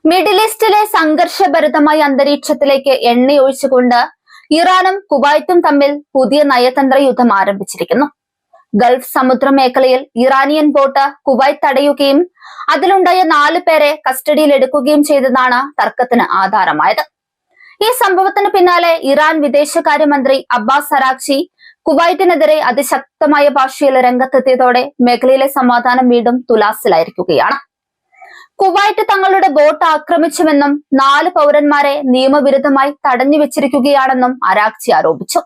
Middle ഈസ്റ്റിലെ സംഘർഷഭരിതമായ അന്തരീക്ഷത്തിലേക്ക് എണ്ണയൊഴിച്ചുകൊണ്ട് ഇറാനും കുവൈറ്റും തമ്മിൽ പുതിയ നയതന്ത്ര യുദ്ധം ആരംഭിച്ചിരിക്കുന്നു. ഗൾഫ് സമുദ്ര മേഖലയിൽ ഇറാനിയൻ ബോട്ട് കുവൈറ്റ് തടയുകയും അതിലുണ്ടായ 4 പേരെ കസ്റ്റഡിയിൽ എടുക്കുകയും ചെയ്തതാണ് തർക്കത്തിന് ആധാരമായത്. ഈ സംഭവത്തിന് പിന്നാലെ ഇറാൻ വിദേശകാര്യമന്ത്രി അബ്ബാസ് അറാഖ്ചി കുവൈറ്റിനെതിരെ അതിശക്തമായ ഭാഷയിൽ രംഗത്തെത്തിയതോടെ മേഖലയിലെ സമാധാനം വീണ്ടും തുലാസിലായിരിക്കുകയാണ്. കുവൈറ്റ് തങ്ങളുടെ ബോട്ട് ആക്രമിച്ചുവെന്നും 4 പൗരന്മാരെ നിയമവിരുദ്ധമായി തടഞ്ഞു വെച്ചിരിക്കുകയാണെന്നും അറാഖ്ചി ആരോപിച്ചു.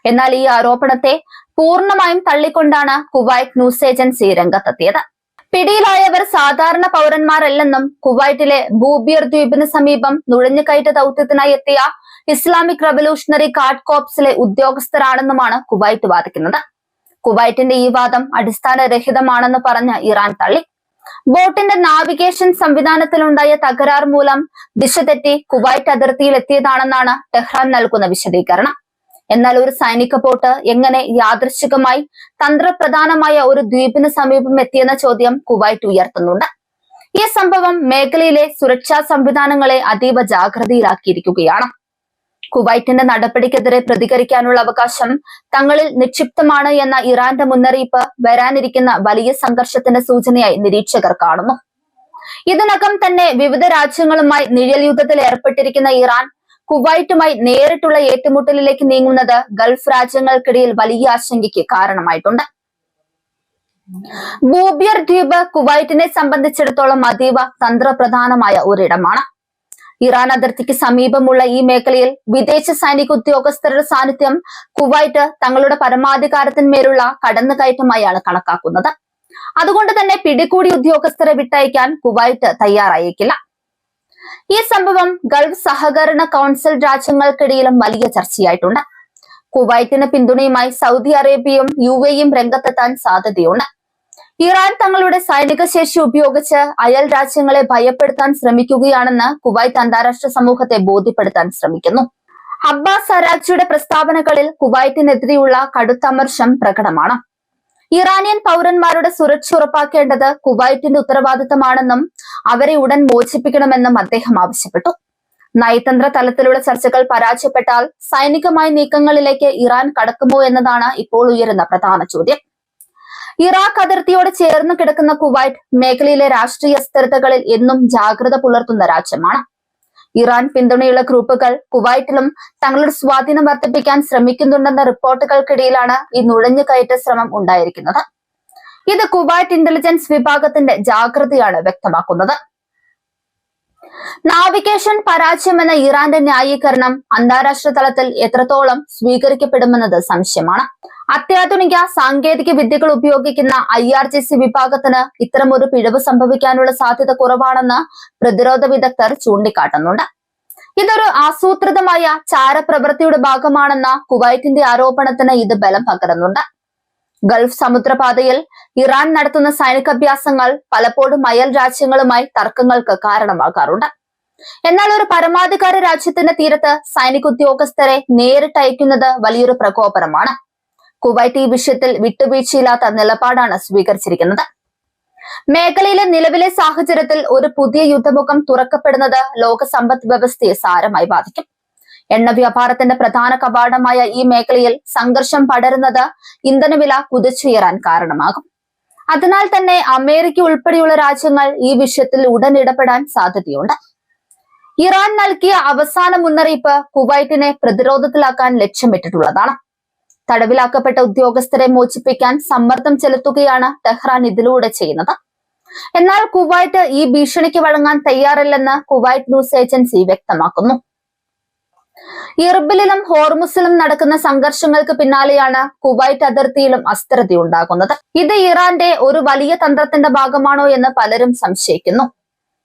എന്നാൽ ഈ ആരോപണത്തെ പൂർണ്ണമായും തള്ളിക്കൊണ്ടാണ് കുവൈറ്റ് ന്യൂസ് ഏജൻസി രംഗത്തെത്തിയത്. പിടിയിലായവർ സാധാരണ പൗരന്മാരല്ലെന്നും കുവൈറ്റിലെ ബൂബിയർ ദ്വീപിന് സമീപം നുഴഞ്ഞുകയറ്റ ദൗത്യത്തിനായി എത്തിയ ഇസ്ലാമിക് റവല്യൂഷണറി ഗാർഡ് കോർപ്സിലെ ഉദ്യോഗസ്ഥരാണെന്നുമാണ് കുവൈറ്റ് വാദിക്കുന്നത്. കുവൈറ്റിന്റെ ഈ വാദം അടിസ്ഥാനരഹിതമാണെന്ന് പറഞ്ഞ് ഇറാൻ തള്ളി. ബോട്ടിന്റെ നാവിഗേഷൻ സംവിധാനത്തിലുണ്ടായ തകരാർ മൂലം ദിശ തെറ്റി കുവൈറ്റ് അതിർത്തിയിൽ എത്തിയതാണെന്നാണ് ടെഹ്റാൻ നൽകുന്ന വിശദീകരണം. എന്നാൽ ഒരു സൈനിക ബോട്ട് എങ്ങനെ യാദൃശ്ചികമായി തന്ത്രപ്രധാനമായ ഒരു ദ്വീപിന് സമീപം എത്തിയെന്ന ചോദ്യം കുവൈറ്റ് ഉയർത്തുന്നുണ്ട്. ഈ സംഭവം മേഖലയിലെ സുരക്ഷാ സംവിധാനങ്ങളെ അതീവ ജാഗ്രതയിലാക്കിയിരിക്കുകയാണ്. കുവൈറ്റിന്റെ നടപടിക്കെതിരെ പ്രതികരിക്കാനുള്ള അവകാശം തങ്ങളിൽ നിക്ഷിപ്തമാണ് എന്ന ഇറാന്റെ മുന്നറിയിപ്പ് വരാനിരിക്കുന്ന വലിയ സംഘർഷത്തിന്റെ സൂചനയായി നിരീക്ഷകർ കാണുന്നു. ഇതിനകം തന്നെ വിവിധ രാജ്യങ്ങളുമായി നിഴൽ യുദ്ധത്തിൽ ഏർപ്പെട്ടിരിക്കുന്ന ഇറാൻ കുവൈറ്റുമായി നേരിട്ടുള്ള ഏറ്റുമുട്ടലിലേക്ക് നീങ്ങുന്നത് ഗൾഫ് രാജ്യങ്ങൾക്കിടയിൽ വലിയ ആശങ്കയ്ക്ക് കാരണമായിട്ടുണ്ട്. ബൂബിയർ ദ്വീപ് കുവൈറ്റിനെ സംബന്ധിച്ചിടത്തോളം അതീവ തന്ത്രപ്രധാനമായ ഒരിടമാണ്. ഇറാൻ അതിർത്തിക്ക് സമീപമുള്ള ഈ മേഖലയിൽ വിദേശ സൈനിക ഉദ്യോഗസ്ഥരുടെ സാന്നിധ്യം കുവൈറ്റ് തങ്ങളുടെ പരമാധികാരത്തിന്മേലുള്ള കടന്നുകയറ്റമായാണ് കണക്കാക്കുന്നത്. അതുകൊണ്ട് തന്നെ പിടികൂടി ഉദ്യോഗസ്ഥരെ വിട്ടയക്കാൻ കുവൈറ്റ് തയ്യാറായേക്കില്ല. ഈ സംഭവം ഗൾഫ് സഹകരണ കൗൺസിൽ രാജ്യങ്ങൾക്കിടയിലും വലിയ ചർച്ചയായിട്ടുണ്ട്. കുവൈറ്റിന് പിന്തുണയുമായി സൗദി അറേബ്യയും UAEയും രംഗത്തെത്താൻ സാധ്യതയുണ്ട്. ഇറാൻ തങ്ങളുടെ സൈനിക ശേഷി ഉപയോഗിച്ച് അയൽ രാജ്യങ്ങളെ ഭയപ്പെടുത്താൻ ശ്രമിക്കുകയാണെന്ന് കുവൈറ്റ് അന്താരാഷ്ട്ര സമൂഹത്തെ ബോധ്യപ്പെടുത്താൻ ശ്രമിക്കുന്നു. അബ്ബാസ് അറാഖ്ചിയുടെ പ്രസ്താവനകളിൽ കുവൈറ്റിനെതിരെയുള്ള കടുത്ത അമർഷം പ്രകടമാണ്. ഇറാനിയൻ പൗരന്മാരുടെ സുരക്ഷ ഉറപ്പാക്കേണ്ടത് കുവൈറ്റിന്റെ ഉത്തരവാദിത്തമാണെന്നും അവരെ ഉടൻ മോചിപ്പിക്കണമെന്നും അദ്ദേഹം ആവശ്യപ്പെട്ടു. നയതന്ത്ര തലത്തിലുള്ള ചർച്ചകൾ പരാജയപ്പെട്ടാൽ സൈനികമായ നീക്കങ്ങളിലേക്ക് ഇറാൻ കടക്കുമോ എന്നതാണ് ഇപ്പോൾ ഉയരുന്ന പ്രധാന ചോദ്യം. ഇറാഖ് അതിർത്തിയോട് ചേർന്ന് കിടക്കുന്ന കുവൈറ്റ് മേഖലയിലെ രാഷ്ട്രീയ സ്ഥിരതകളിൽ എന്നും ജാഗ്രത പുലർത്തുന്ന രാജ്യമാണ്. ഇറാൻ പിന്തുണയുള്ള ഗ്രൂപ്പുകൾ കുവൈറ്റിലും തങ്ങളുടെ സ്വാധീനം വർദ്ധിപ്പിക്കാൻ ശ്രമിക്കുന്നുണ്ടെന്ന റിപ്പോർട്ടുകൾക്കിടയിലാണ് ഈ നുഴഞ്ഞുകയറ്റ ശ്രമം ഉണ്ടായിരിക്കുന്നത്. ഇത് കുവൈറ്റ് ഇന്റലിജൻസ് വിഭാഗത്തിന്റെ ജാഗ്രതയാണ് വ്യക്തമാക്കുന്നത്. നാവിഗേഷൻ പരാജയമെന്ന ഇറാന്റെ ന്യായീകരണം അന്താരാഷ്ട്ര തലത്തിൽ എത്രത്തോളം സ്വീകരിക്കപ്പെടുമെന്നത് സംശയമാണ്. അത്യാധുനിക സാങ്കേതിക വിദ്യകൾ ഉപയോഗിക്കുന്ന IRGC വിഭാഗത്തിന് ഇത്തരമൊരു പിഴവ് സംഭവിക്കാനുള്ള സാധ്യത കുറവാണെന്ന് പ്രതിരോധ വിദഗ്ധർ ചൂണ്ടിക്കാട്ടുന്നുണ്ട്. ഇതൊരു ആസൂത്രിതമായ ചാരപ്രവൃത്തിയുടെ ഭാഗമാണെന്ന കുവൈറ്റിന്റെ ആരോപണത്തിന് ഇത് ബലം പകരുന്നുണ്ട്. ഗൾഫ് സമുദ്രപാതയിൽ ഇറാൻ നടത്തുന്ന സൈനികാഭ്യാസങ്ങൾ പലപ്പോഴും അയൽ രാജ്യങ്ങളുമായി തർക്കങ്ങൾക്ക് കാരണമാകാറുണ്ട്. എന്നാൽ ഒരു പരമാധികാര രാജ്യത്തിന്റെ തീരത്ത് സൈനിക ഉദ്യോഗസ്ഥരെ നേരിട്ട് അയക്കുന്നത് വലിയൊരു പ്രകോപനമാണ്. കുവൈറ്റ് ഈ വിഷയത്തിൽ വിട്ടുവീഴ്ചയില്ലാത്ത നിലപാടാണ് സ്വീകരിച്ചിരിക്കുന്നത്. മേഖലയിലെ നിലവിലെ സാഹചര്യത്തിൽ ഒരു പുതിയ യുദ്ധമുഖം തുറക്കപ്പെടുന്നത് ലോക സമ്പദ് വ്യവസ്ഥയെ സാരമായി ബാധിക്കും. എണ്ണ വ്യാപാരത്തിന്റെ പ്രധാന കവാടമായ ഈ മേഖലയിൽ സംഘർഷം പടരുന്നത് ഇന്ധനവില കുതിച്ചുയരാൻ കാരണമാകും. അതിനാൽ തന്നെ അമേരിക്ക ഉൾപ്പെടെയുള്ള രാജ്യങ്ങൾ ഈ വിഷയത്തിൽ ഉടൻ ഇടപെടാൻ സാധ്യതയുണ്ട്. ഇറാൻ നൽകിയ അവസാന മുന്നറിയിപ്പ് കുവൈറ്റിനെ പ്രതിരോധത്തിലാക്കാൻ ലക്ഷ്യമിട്ടിട്ടുള്ളതാണ്. തടവിലാക്കപ്പെട്ട ഉദ്യോഗസ്ഥരെ മോചിപ്പിക്കാൻ സമ്മർദ്ദം ചെലുത്തുകയാണ് ടെഹ്റാൻ ഇതിലൂടെ ചെയ്യുന്നത്. എന്നാൽ കുവൈറ്റ് ഈ ഭീഷണിക്ക് വഴങ്ങാൻ തയ്യാറല്ലെന്ന് കുവൈറ്റ് ന്യൂസ് ഏജൻസി വ്യക്തമാക്കുന്നു. ഇർബിലിലും ഹോർമുസിലും നടക്കുന്ന സംഘർഷങ്ങൾക്ക് പിന്നാലെയാണ് കുവൈറ്റ് അതിർത്തിയിലും അസ്ഥിരതയുണ്ടാകുന്നത്. ഇത് ഇറാന്റെ ഒരു വലിയ തന്ത്രത്തിന്റെ ഭാഗമാണോ എന്ന് പലരും സംശയിക്കുന്നു.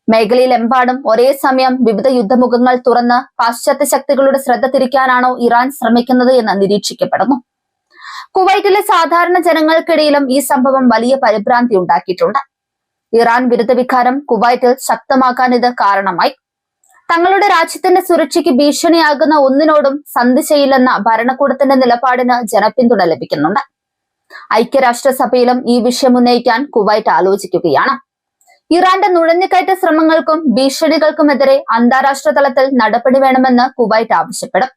മേഖലയിലെമ്പാടും ഒരേ സമയം വിവിധ യുദ്ധമുഖങ്ങൾ തുറന്ന് പാശ്ചാത്യ ശക്തികളുടെ ശ്രദ്ധ തിരിക്കാനാണോ ഇറാൻ ശ്രമിക്കുന്നത് എന്ന് നിരീക്ഷിക്കപ്പെടുന്നു. കുവൈറ്റിലെ സാധാരണ ജനങ്ങൾക്കിടയിലും ഈ സംഭവം വലിയ പരിഭ്രാന്തി ഉണ്ടാക്കിയിട്ടുണ്ട്. ഇറാൻ വിരുദ്ധ വികാരം കുവൈറ്റിൽ ശക്തമാക്കാൻ ഇത് കാരണമായി. തങ്ങളുടെ രാജ്യത്തിന്റെ സുരക്ഷയ്ക്ക് ഭീഷണിയാകുന്ന ഒന്നിനോടും സന്ധി ചെയ്യില്ലെന്ന ഭരണകൂടത്തിന്റെ നിലപാടിന് ജനപിന്തുണ ലഭിക്കുന്നുണ്ട്. ഐക്യരാഷ്ട്രസഭയിലും ഈ വിഷയം ഉന്നയിക്കാൻ കുവൈറ്റ് ആലോചിക്കുകയാണ്. ഇറാന്റെ നുഴഞ്ഞുകയറ്റ ശ്രമങ്ങൾക്കും ഭീഷണികൾക്കുമെതിരെ അന്താരാഷ്ട്ര തലത്തിൽ നടപടി വേണമെന്ന് കുവൈറ്റ് ആവശ്യപ്പെടും.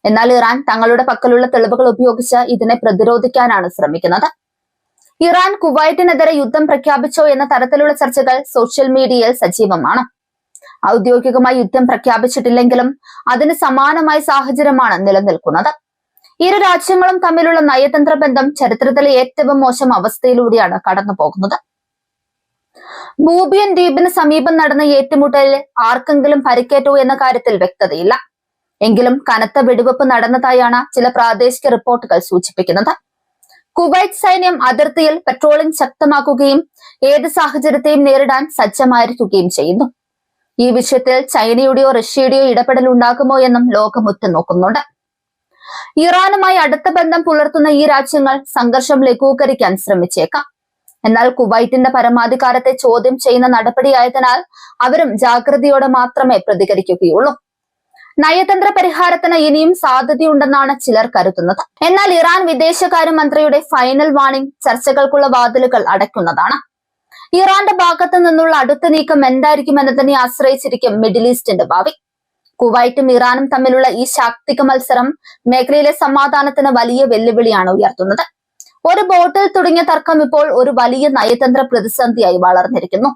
എന്നാൽ ഇറാൻ തങ്ങളുടെ പക്കലുള്ള തെളിവുകൾ ഉപയോഗിച്ച് ഇതിനെ പ്രതിരോധിക്കാനാണ് ശ്രമിക്കുന്നത്. ഇറാൻ കുവൈറ്റിനെതിരെ യുദ്ധം പ്രഖ്യാപിച്ചോ എന്ന തരത്തിലുള്ള ചർച്ചകൾ സോഷ്യൽ മീഡിയയിൽ സജീവമാണ്. ഔദ്യോഗികമായി യുദ്ധം പ്രഖ്യാപിച്ചിട്ടില്ലെങ്കിലും അതിന് സമാനമായ സാഹചര്യമാണ് നിലനിൽക്കുന്നത്. ഇരു രാജ്യങ്ങളും തമ്മിലുള്ള നയതന്ത്ര ബന്ധം ചരിത്രത്തിലെ ഏറ്റവും മോശം അവസ്ഥയിലൂടെയാണ് കടന്നു പോകുന്നത്. ബൂബിയൻ ദ്വീപിന് സമീപം നടന്ന ഏറ്റുമുട്ടലിൽ ആർക്കെങ്കിലും പരിക്കേറ്റോ എന്ന കാര്യത്തിൽ വ്യക്തതയില്ല. എങ്കിലും കനത്ത വെടിവെപ്പ് നടന്നതായാണ് ചില പ്രാദേശിക റിപ്പോർട്ടുകൾ സൂചിപ്പിക്കുന്നത്. കുവൈറ്റ് സൈന്യം അതിർത്തിയിൽ പെട്രോളിംഗ് ശക്തമാക്കുകയും ഏത് സാഹചര്യത്തെയും നേരിടാൻ സജ്ജമായിരിക്കുകയും ചെയ്യുന്നു. ഈ വിഷയത്തിൽ ചൈനയുടെയോ റഷ്യയുടെയോ ഇടപെടൽ ഉണ്ടാകുമോ എന്നും ലോകം ഉറ്റുനോക്കുന്നുണ്ട്. ഇറാനുമായി അടുത്ത ബന്ധം പുലർത്തുന്ന ഈ രാജ്യങ്ങൾ സംഘർഷം ലഘൂകരിക്കാൻ ശ്രമിച്ചേക്കാം. എന്നാൽ കുവൈറ്റിന്റെ പരമാധികാരത്തെ ചോദ്യം ചെയ്യുന്ന നടപടിയായതിനാൽ അവരും ജാഗ്രതയോടെ മാത്രമേ പ്രതികരിക്കുകയുള്ളൂ. നയതന്ത്ര പരിഹാരത്തിന് ഇനിയും സാധ്യതയുണ്ടെന്നാണ് ചിലർ കരുതുന്നത്. എന്നാൽ ഇറാൻ വിദേശകാര്യമന്ത്രിയുടെ ഫൈനൽ വാർണിംഗ് ചർച്ചകൾക്കുള്ള വാതിലുകൾ അടയ്ക്കുന്നതാണ്. ഇറാന്റെ ഭാഗത്തു നിന്നുള്ള അടുത്ത നീക്കം എന്തായിരിക്കും എന്നതിനെ ആശ്രയിച്ചിരിക്കും മിഡിൽ ഈസ്റ്റിന്റെ ഭാവി. കുവൈറ്റും ഇറാനും തമ്മിലുള്ള ഈ ശാക്തിക മത്സരം മേഖലയിലെ സമാധാനത്തിന് വലിയ വെല്ലുവിളിയാണ് ഉയർത്തുന്നത്. ഒരു ബോട്ടിൽ തുടങ്ങിയ തർക്കം ഇപ്പോൾ ഒരു വലിയ നയതന്ത്ര പ്രതിസന്ധിയായി വളർന്നിരിക്കുന്നു.